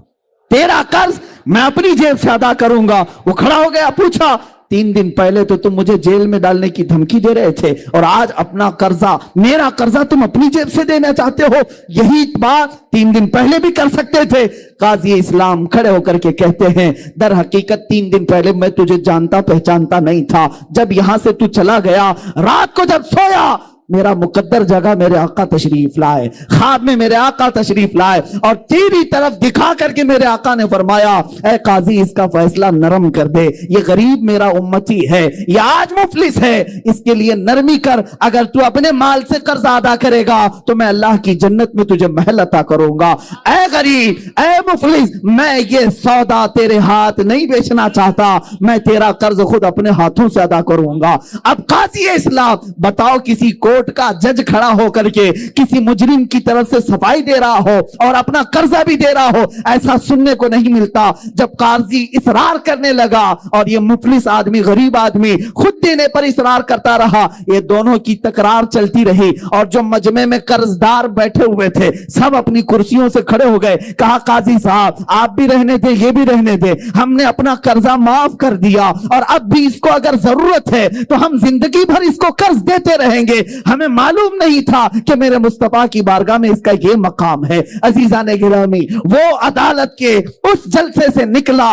تیرا قرض میں اپنی جیب سے ادا کروں گا۔ وہ کھڑا ہو گیا، پوچھا 3 دن پہلے تو تم مجھے جیل میں ڈالنے کی دھمکی دے رہے تھے اور آج اپنا قرضہ، میرا قرضہ تم اپنی جیب سے دینا چاہتے ہو؟ یہی بات 3 دن پہلے بھی کر سکتے تھے۔ قاضی اسلام کھڑے ہو کر کے کہتے ہیں در حقیقت 3 دن پہلے میں تجھے جانتا پہچانتا نہیں تھا، جب یہاں سے تو چلا گیا، رات کو جب سویا میرا مقدر جگہ میرے آقا تشریف لائے، خواب میں میرے آقا تشریف لائے اور تیری طرف دکھا کر کے میرے آقا نے فرمایا اے قاضی اس کا فیصلہ نرم کر دے، یہ غریب میرا امتی ہے، یہ آج مفلس ہے، اس کے لیے نرمی کر، اگر تو اپنے مال سے قرض ادا کرے گا تو میں اللہ کی جنت میں تجھے محل عطا کروں گا۔ اے غریب، اے مفلس، میں یہ سودا تیرے ہاتھ نہیں بیچنا چاہتا، میں تیرا قرض خود اپنے ہاتھوں سے ادا کروں گا۔ اب قاضی اسلام بتاؤ، کسی کوٹ کا جج کھڑا ہو کر کے کسی مجرم کی طرف سے صفائی دے رہا ہو اور اپنا قرضہ بھی دے رہا ہو، ایسا سننے کو نہیں ملتا۔ جب قاضی اصرار کرنے لگا اور یہ مفلس آدمی غریب آدمی خود دینے پر اصرار کرتا رہا، یہ دونوں کی تکرار چلتی رہی اور جو مجمع میں قرضدار بیٹھے ہوئے تھے سب اپنی کرسیوں سے کھڑے ہو گئے۔ کہا قاضی صاحب آپ بھی رہنے دیں، یہ بھی رہنے دیں، ہم نے اپنا قرضہ معاف کر دیا اور اب بھی اس کو اگر ضرورت ہے تو ہم زندگی بھر اس کو قرض دیتے رہیں گے، ہمیں معلوم نہیں تھا کہ میرے مصطفیٰ کی بارگاہ میں اس کا یہ مقام ہے۔ عزیزان گرامی، وہ عدالت کے اس جلسے سے نکلا،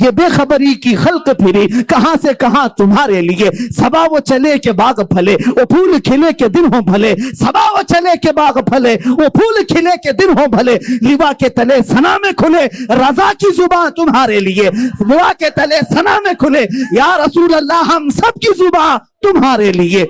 یہ بے خبری کی خلق پھری کہاں سے کہاں تمہارے لیے صبا وہ چلے کہ باغ پھلے وہ پھول کھلے کے دن ہوں بھلے صبا وہ چلے کہ باغ پھلے وہ پھول کھلے کے دن ہوں بھلے لیوا کے تلے ثنا میں کھلے رضا کی زبان تمہارے لیے لیوا کے تلے ثنا میں کھلے یا رسول اللہ ہم سب کی زبان تمہارے لیے